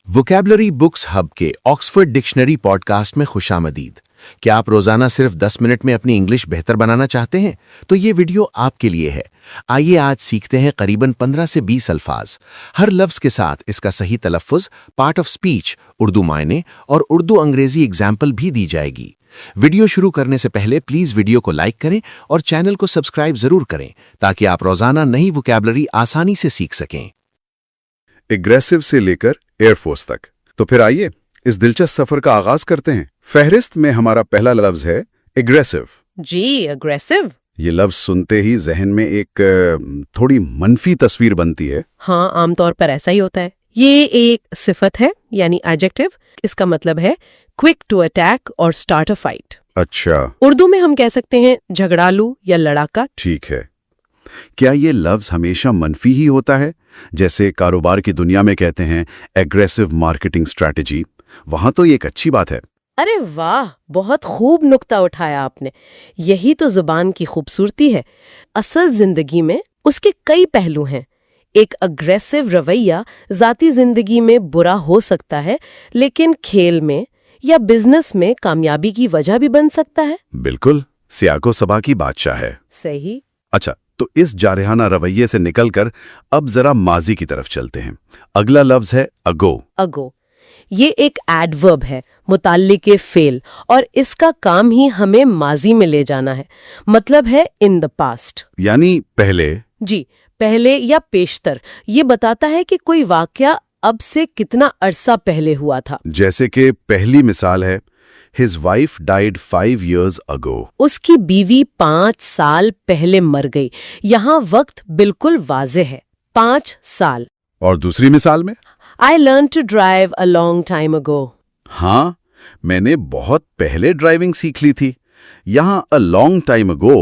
Vocabulary books hub के Oxford dictionary podcast में खुशामदीद। क्या आप रोजाना सिर्फ 10 मिनट में अपनी इंग्लिश बेहतर बनाना चाहते हैं? तो ये वीडियो आपके लिए है। आइए आज सीखते हैं करीबन 15 से 20 अल्फाज। हर लफ्ज के साथ इसका सही तलफ्फुज, पार्ट ऑफ स्पीच, उर्दू मायने और उर्दू अंग्रेजी एग्जाम्पल भी दी जाएगी। वीडियो शुरू करने से पहले प्लीज वीडियो को लाइक करें और चैनल को सब्सक्राइब जरूर करें ताकि आप रोजाना नई वोकैबुलरी आसानी से सीख सकें। एग्रेसिव से लेकर एयरफोर्स तक। तो फिर आइए इस दिलचस्प सफर का आगाज करते हैं। फहरिस्त में हमारा पहला लफ्ज है एग्रेसिव। जी, अग्रेसिव। ये लफ्ज सुनते ही जहन में एक थोड़ी मनफी तस्वीर बनती है। हाँ, आमतौर पर ऐसा ही होता है। ये एक सिफत है यानी एडजेक्टिव। इसका मतलब है क्विक टू अटैक और स्टार्ट अ फाइट। अच्छा, उर्दू में हम कह सकते हैं झगड़ालू या लड़ाका। ठीक है। क्या ये लफ्ज हमेशा मनफी ही होता है? जैसे कारोबार की दुनिया में कहते हैं एग्रेसिव मार्केटिंग स्ट्रैटेजी, वहां तो ये एक अच्छी बात है। अरे वाह, बहुत खूब नुक्ता उठाया आपने। यही तो जुबान की खूबसूरती है। असल जिंदगी में उसके कई पहलू हैं। एक अग्रेसिव रवैया जाती जिंदगी में बुरा हो सकता है, लेकिन खेल में या बिजनेस में कामयाबी की वजह भी बन सकता है। बिल्कुल, सियाको सबा की बादशाह है। सही। अच्छा, तो इस जारहाना रवैये से निकलकर अब जरा माजी की तरफ चलते हैं। अगला लफ्ज है अगो। अगो ये एक एडवर्ब है, मुताल्लिक फेल, और इसका काम ही हमें माजी में ले जाना है। मतलब है इन द पास्ट, यानी पहले। जी, पहले या पेशतर। ये बताता है कि कोई वाकया अब से कितना अरसा पहले हुआ था। जैसे कि पहली मिसाल है His wife died 5 years ago. उसकी बीवी 5 साल पहले मर गई। यहाँ वक्त बिल्कुल वाज़ेह है, 5 साल। और दूसरी मिसाल में I learned to drive a long time ago. हाँ, मैंने बहुत पहले ड्राइविंग सीख ली थी। यहाँ a long time ago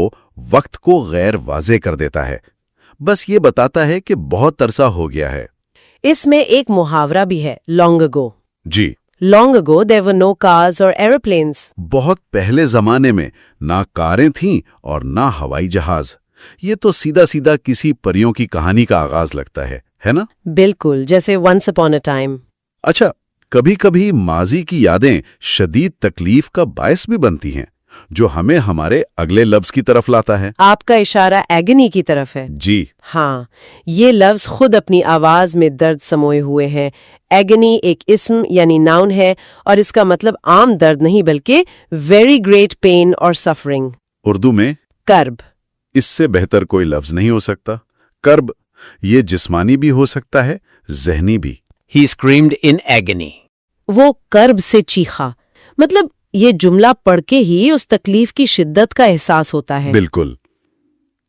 वक्त को गैर वाज़ेह कर देता है। बस ये बताता है कि बहुत अरसा हो गया है। इसमें एक मुहावरा भी है, long ago। Ji, Long ago there were no cars or airplanes. बहुत पहले जमाने में ना कारें थीं और ना हवाई जहाज। ये तो सीधा सीधा किसी परियों की कहानी का आगाज लगता है ना? बिल्कुल, जैसे once upon a time। अच्छा, कभी कभी माजी की यादें शदीद तकलीफ का बायस भी बनती हैं, जो हमें हमारे अगले लफ्ज की तरफ लाता है। आपका इशारा एगनी की तरफ है। जी हाँ, ये लफ्ज खुद अपनी आवाज में दर्द समोए हुए हैं। एगनी एक इस्म यानी नाउन है और इसका मतलब आम दर्द नहीं बल्कि वेरी ग्रेट पेन और सफरिंग। उर्दू में कर्ब। इससे बेहतर कोई लफ्ज नहीं हो सकता। कर्ब, ये जिस्मानी भी हो सकता है, ज़हनी भी। He screamed in agony. वो कर्ब से चीखा। मतलब ये जुमला पढ़ के ही उस तकलीफ की शिद्दत का एहसास होता है। बिल्कुल,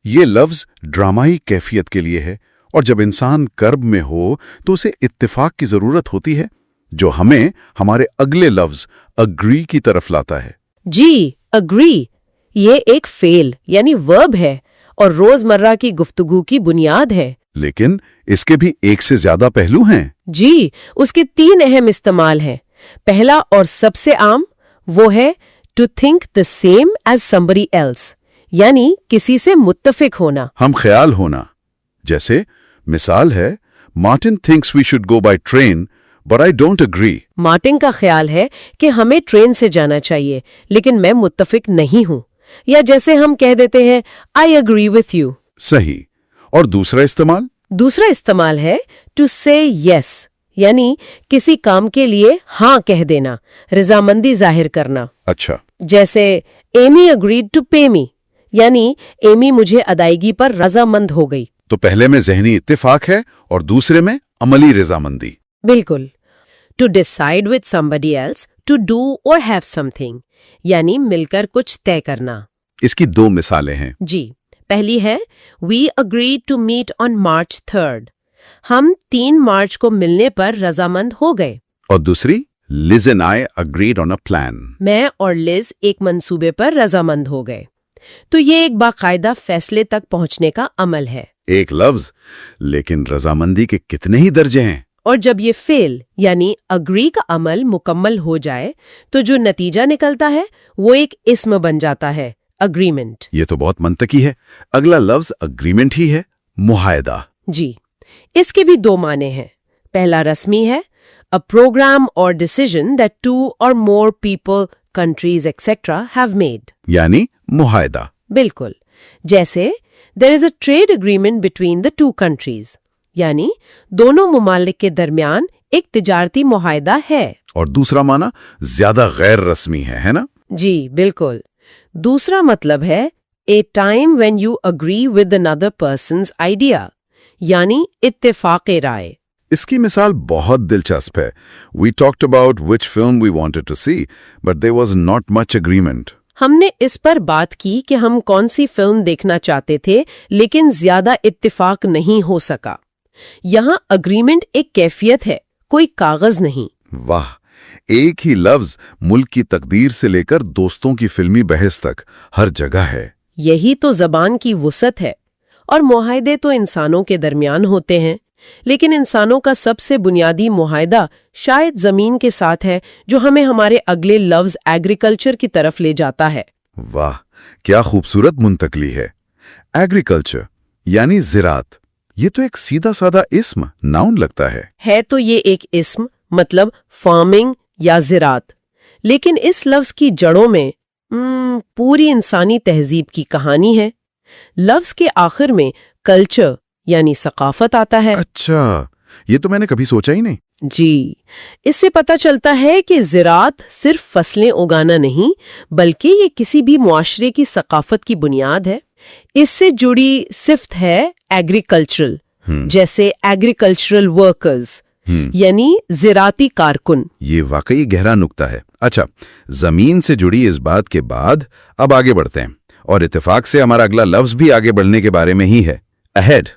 ये लफ्ज ड्रामाई कैफियत के लिए है, और जब इंसान कर्ब में हो तो उसे इत्तेफाक की जरूरत होती है, जो हमें हमारे अगले लफ्ज अग्री की तरफ लाता है। जी, अग्री ये एक फेल यानी वर्ब है और रोजमर्रा की गुफ्तगू की बुनियाद है। लेकिन इसके भी एक से ज्यादा पहलू हैं। जी, उसके 3 अहम इस्तेमाल हैं। पहला और सबसे आम वो है to think the same as somebody else, यानी किसी से मुत्तफिक होना। हम ख्याल होना। जैसे मिसाल है, Martin thinks we should go by train but I don't agree. Martin का ख्याल है कि हमें ट्रेन से जाना चाहिए, लेकिन मैं मुत्तफिक नहीं हूँ। या जैसे हम कह देते हैं आई अग्री विथ यू। सही। और दूसरा इस्तेमाल है टू से यस, यानी किसी काम के लिए हाँ कह देना, रजामंदी जाहिर करना। अच्छा, जैसे एमी अग्रीड टू पे मी, यानी एमी मुझे अदायगी पर रजामंद हो गई। तो पहले में ज़हनी इत्तेफाक है और दूसरे में अमली रजामंदी। बिल्कुल। To decide with somebody else to do और हैव समथिंग, यानी मिलकर कुछ तय करना। इसकी 2 मिसालें हैं। जी, पहली है we agreed to meet on March 3rd। हम 3 मार्च को मिलने पर रजामंद हो गए। और दूसरी, Liz and I agreed on a plan. मैं और लिज एक मंसूबे पर रजामंद हो गए। तो ये एक बाकायदा फैसले तक पहुंचने का अमल है। एक लफ्ज, लेकिन रजामंदी के कितने ही दर्जे हैं। और जब ये फेल यानी अग्री का अमल मुकम्मल हो जाए तो जो नतीजा निकलता है वो एक इस्म बन जाता है, अग्रीमेंट। ये तो बहुत मंतकी है। अगला लफ्ज अग्रीमेंट ही है, मुहायदा। जी, इसके भी 2 माने हैं। पहला रस्मी है, a program or decision that two or more people, countries, etc. have made. यानी मुहायदा। बिल्कुल। जैसे there is a trade agreement between the two countries, यानी दोनों मुमालिक के दरमियान एक तिजारती मुहायदा है। और दूसरा माना ज्यादा गैर रस्मी है ना? जी बिल्कुल। दूसरा मतलब है a time when you agree with another person's idea, यानी इत्तेफाक़ राय। इसकी मिसाल बहुत दिलचस्प है। We talked about which film we wanted to see, but there was not much agreement. हमने इस पर बात की कि हम कौन सी फिल्म देखना चाहते थे, लेकिन ज्यादा इत्तिफाक नहीं हो सका। यहाँ अग्रीमेंट एक कैफियत है, कोई कागज नहीं। वाह, एक ही लफ्ज मुल्क की तकदीर से लेकर दोस्तों की फिल्मी बहस तक हर जगह है। यही तो ज़बान की वुसअत है। और मुआहदे तो इंसानों के दरमियान होते हैं, लेकिन इंसानों का सबसे बुनियादी मुआहदा शायद ज़मीन के साथ है, जो हमें हमारे अगले लफ्ज एग्रीकल्चर की तरफ ले जाता है। वाह, क्या खूबसूरत मुंतकली है। एग्रीकल्चर यानी ज़राअत, ये तो एक सीधा साधा इस्म, नाउन लगता है तो ये एक इस्म, मतलब फार्मिंग या ज़राअत, लेकिन इस लफ्ज की जड़ों में पूरी इंसानी तहजीब की कहानी है। लफ्ज के आखिर में कल्चर यानी सकाफत आता है। अच्छा, ये तो मैंने कभी सोचा ही नहीं। जी, इससे पता चलता है कि ज़राअत सिर्फ फसलें उगाना नहीं, बल्कि ये किसी भी मुआशरे की सकाफत की बुनियाद है। इससे जुड़ी सिफ्त है एग्रीकल्चरल, जैसे एग्रीकल्चरल वर्कर्स यानी ज़राअती कारकुन। ये वाकई गहरा नुक्ता है। अच्छा, जमीन से जुड़ी इस बात के बाद अब आगे बढ़ते हैं, और इत्तेफाक से हमारा अगला लफ्ज भी आगे बढ़ने के बारे में ही है, अहेड।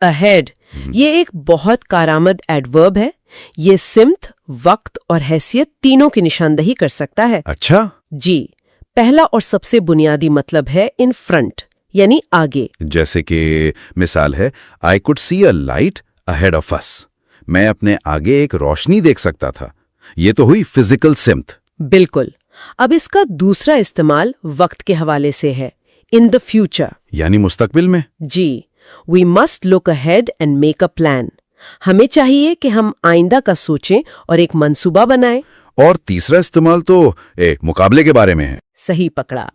अहेड, ये एक बहुत कारामद एडवर्ब है। ये सिमत, वक्त और हैसियत तीनों की निशानदही कर सकता है। अच्छा जी, पहला और सबसे बुनियादी मतलब है इन फ्रंट, यानी आगे। जैसे कि मिसाल है, I could see a light ahead of us, मैं अपने आगे एक रोशनी देख सकता था। ये तो हुई फिजिकल सिमत। बिल्कुल। अब इसका दूसरा इस्तेमाल वक्त के हवाले से है, इन द फ्यूचर, यानी मुस्तकबिल में। जी, we must look ahead and make a plan. हमें चाहिए कि हम आइंदा का सोचें और एक मंसूबा बनाएं। और तीसरा इस्तेमाल तो मुकाबले के बारे में है। सही पकड़ा,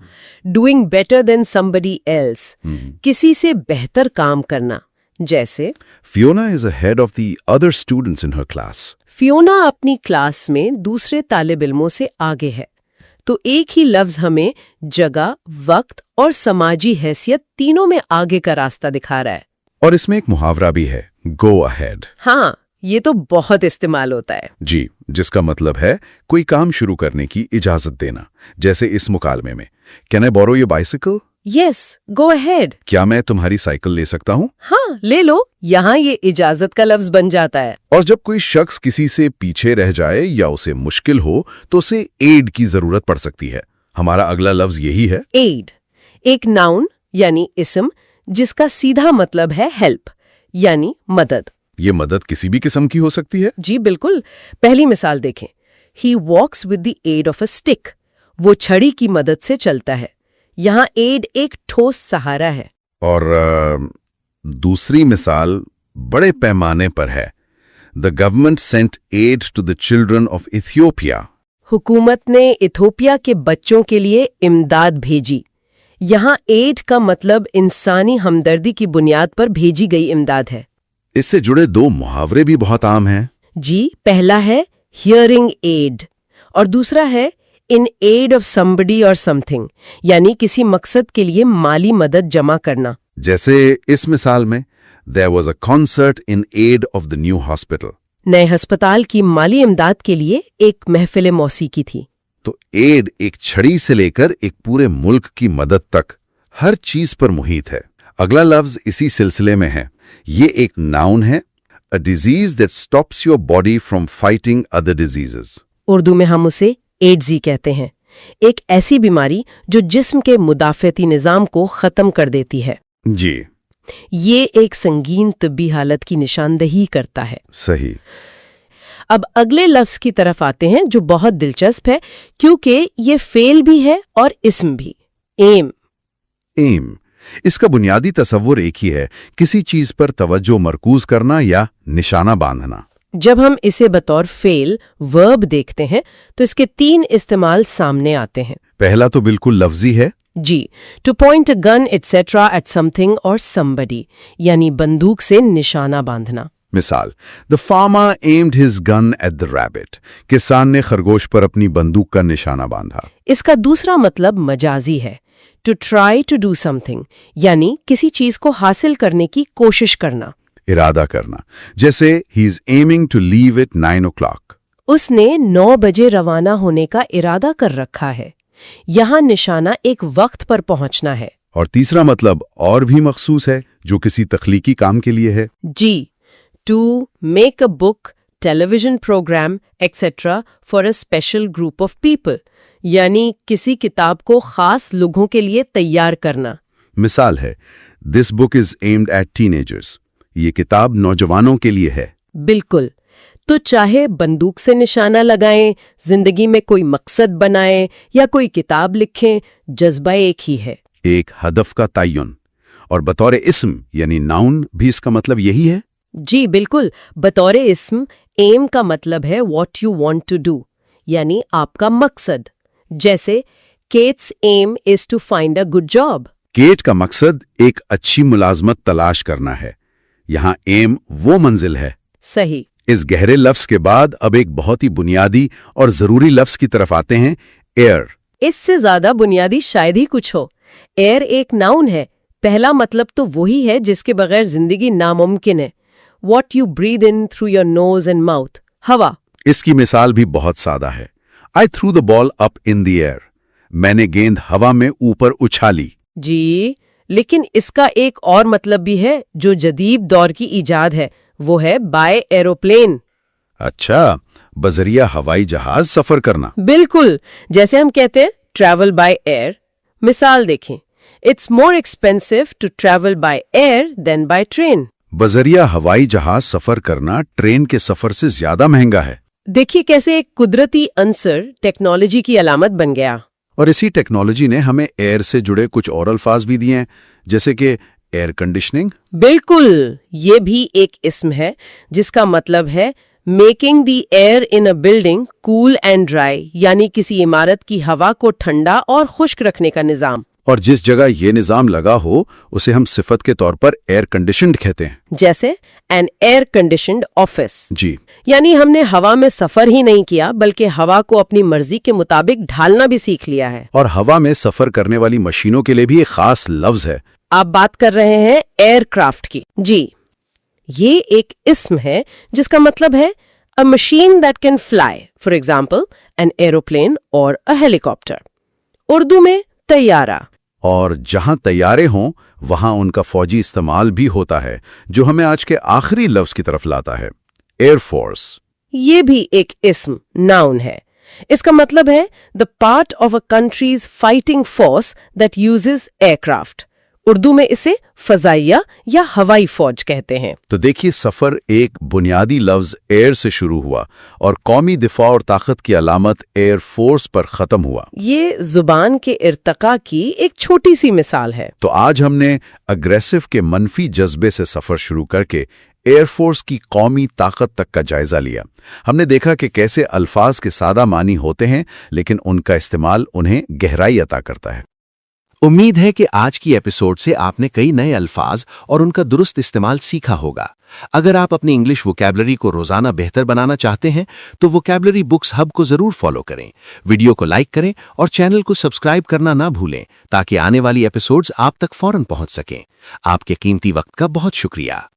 doing better than somebody else, किसी से बेहतर काम करना। जैसे Fiona is ahead of the other students in her class. Fiona अपनी क्लास में दूसरे तालिब इल्मों से आगे है। तो एक ही लफ्ज हमें जगह, वक्त और समाजी हैसियत तीनों में आगे का रास्ता दिखा रहा है। और इसमें एक मुहावरा भी है, गो अहेड। हाँ, ये तो बहुत इस्तेमाल होता है। जी, जिसका मतलब है कोई काम शुरू करने की इजाजत देना। जैसे इस मुकालमे में, can I borrow your bicycle? Yes, go ahead. क्या मैं तुम्हारी साइकिल ले सकता हूँ? हाँ, ले लो। यहाँ ये इजाजत का लफ्ज बन जाता है। और जब कोई शख्स किसी से पीछे रह जाए या उसे मुश्किल हो, तो उसे एड की जरूरत पड़ सकती है। हमारा अगला लफ्ज यही है, एड, एक नाउन यानी इस्म, जिसका सीधा मतलब है हेल्प यानी मदद। ये मदद किसी भी किस्म की हो सकती है। जी बिल्कुल। पहली मिसाल देखें, he walks with the aid of a stick, वो छड़ी की मदद से चलता है। यहाँ एड एक ठोस सहारा है। और दूसरी मिसाल बड़े पैमाने पर है, the government sent aid to the children of Ethiopia. हुकूमत ने इथियोपिया के बच्चों के लिए इमदाद भेजी। यहाँ एड का मतलब इंसानी हमदर्दी की बुनियाद पर भेजी गई इमदाद है। इससे जुड़े दो मुहावरे भी बहुत आम हैं। जी, पहला है हियरिंग एड और दूसरा है इन एड ऑफ समबडी और समथिंग, यानी किसी मकसद के लिए माली मदद जमा करना। जैसे इस मिसाल में, there was a concert in aid of the new hospital. नए अस्पताल की माली इमदाद के लिए एक महफिल मौसीकी थी। तो एड एक छड़ी से लेकर एक पूरे मुल्क की मदद तक हर चीज पर मुहित है। अगला लफ्ज इसी सिलसिले में है। ये एक नाउन है, a disease that stops your body from fighting other diseases. Urdu में हम उसे एड्स कहते हैं। एक ऐसी बीमारी जो जिस्म के मुदाफ़ती निज़ाम को ख़त्म कर देती है। जी, ये एक संगीन तिब्बी हालत की निशानदही करता है। सही। अब अगले लफ्ज की तरफ आते हैं, जो बहुत दिलचस्प है क्योंकि ये फेल भी है और इस्म भी। एम। एम, इसका बुनियादी तसव्वुर एक ही है, किसी चीज पर तवज्जो मरकूज करना या निशाना बांधना। जब हम इसे बतौर फेल वर्ब देखते हैं तो इसके 3 इस्तेमाल सामने आते हैं। पहला तो बिल्कुल लफ्जी है, जी, to point a gun etcetera at something और समबडी, यानी बंदूक से निशाना बांधना। मिसाल, the farmer aimed his gun at the rabbit, किसान ने खरगोश पर अपनी बंदूक का निशाना बांधा। इसका दूसरा मतलब मजाजी है, to try to do something, यानी किसी चीज को हासिल करने की कोशिश करना, इरादा करना। जैसे he is aiming to leave at 9 o'clock, उसने 9 बजे रवाना होने का इरादा कर रखा है। यहाँ निशाना एक वक्त पर पहुंचना है। और तीसरा मतलब और भी मखसूस है, जो किसी तख्लीकी काम के लिए है। जी, to make a book, television programme etcetera for a special group of people, यानी किसी किताब को खास लोगों के लिए तैयार करना। मिसाल है, this book is aimed at teenagers, ये किताब नौजवानों के लिए है। बिल्कुल। तो चाहे बंदूक से निशाना लगाएं, जिंदगी में कोई मकसद बनाएं या कोई किताब लिखें, जज्बा एक ही है, एक हदफ का तयन। और बतौर इस्म यानी नाउन भी इसका मतलब यही है। जी बिल्कुल। बतौर इस्म एम का मतलब है what you want to do, यानी आपका मकसद। जैसे Kate's aim is to find a good job. Kate का मकसद एक अच्छी मुलाजमत तलाश करना है। यहाँ एम वो मंजिल है। सही। इस गहरे लफ्ज के बाद अब एक बहुत ही बुनियादी और जरूरी लफ्ज की तरफ आते हैं, एयर। इससे ज्यादा बुनियादी शायद ही कुछ हो। एयर एक नाउन है। पहला मतलब तो वही है जिसके बगैर जिंदगी नामुमकिन है। What you breathe in through your nose and mouth, हवा। इसकी मिसाल भी बहुत सादा है। I threw the ball up in the air, मैंने गेंद हवा में ऊपर उछाली। जी, लेकिन इसका एक और मतलब भी है जो जदीद दौर की इजाद है, वो है बाय एरोप्लेन। अच्छा, बजरिया हवाई जहाज सफर करना। बिल्कुल, जैसे हम कहते हैं ट्रैवल बाय एयर। मिसाल देखें, it's more expensive to travel by air than by train. बजरिया हवाई जहाज सफर करना ट्रेन के सफर से ज्यादा महंगा है। देखिए कैसे एक कुदरती अंसर टेक्नोलॉजी की अलामत बन गया। और इसी टेक्नोलॉजी ने हमें एयर से जुड़े कुछ और अल्फाज भी दिए हैं, जैसे कि एयर कंडीशनिंग। बिल्कुल, ये भी एक इस्म है जिसका मतलब है making the air in a building cool and dry, यानी किसी इमारत की हवा को ठंडा और खुश्क रखने का निजाम। और जिस जगह ये निजाम लगा हो उसे हम सिफत के तौर पर एयर कंडीशनड कहते हैं। जैसे एन एयर कंडीशनड ऑफिस। जी, यानी हमने हवा में सफर ही नहीं किया बल्कि हवा को अपनी मर्जी के मुताबिक ढालना भी सीख लिया है। और हवा में सफर करने वाली मशीनों के लिए भी एक खास लफ्ज है। आप बात कर रहे हैं एयरक्राफ्ट की। जी, ये एक इस्म है जिसका मतलब है अ machine that can fly, for example an aeroplane और अ हेलीकॉप्टर। उर्दू में तैयारा। और जहां तैयारे हों वहां उनका फौजी इस्तेमाल भी होता है, जो हमें आज के आखिरी लफ्ज की तरफ लाता है, एयरफोर्स। ये भी एक इस्म नाउन है। इसका मतलब है the part of a countries fighting force that uses aircraft. Urdu में इसे फजाइया या हवाई फौज कहते हैं। तो देखिए, सफर एक बुनियादी लफ्ज एयर से शुरू हुआ और कौमी दिफा और ताकत की अलामत एयर फोर्स पर खत्म हुआ। ये जुबान के इर्तका की एक छोटी सी मिसाल है। तो आज हमने अग्रेसिव के मनफी जज्बे से सफर शुरू करके एयरफोर्स की कौमी ताकत तक का जायजा लिया। हमने देखा कि कैसे अल्फाज के सादा मानी होते हैं, लेकिन उनका इस्तेमाल उन्हें गहराई अता करता है। उम्मीद है कि आज की एपिसोड से आपने कई नए अल्फाज और उनका दुरुस्त इस्तेमाल सीखा होगा। अगर आप अपनी इंग्लिश वोकैबुलरी को रोजाना बेहतर बनाना चाहते हैं तो वोकैबुलरी बुक्स हब को जरूर फॉलो करें, वीडियो को लाइक करें और चैनल को सब्सक्राइब करना ना भूलें ताकि आने वाली एपिसोड्स आप तक फौरन पहुंच सकें। आपके कीमती वक्त का बहुत शुक्रिया।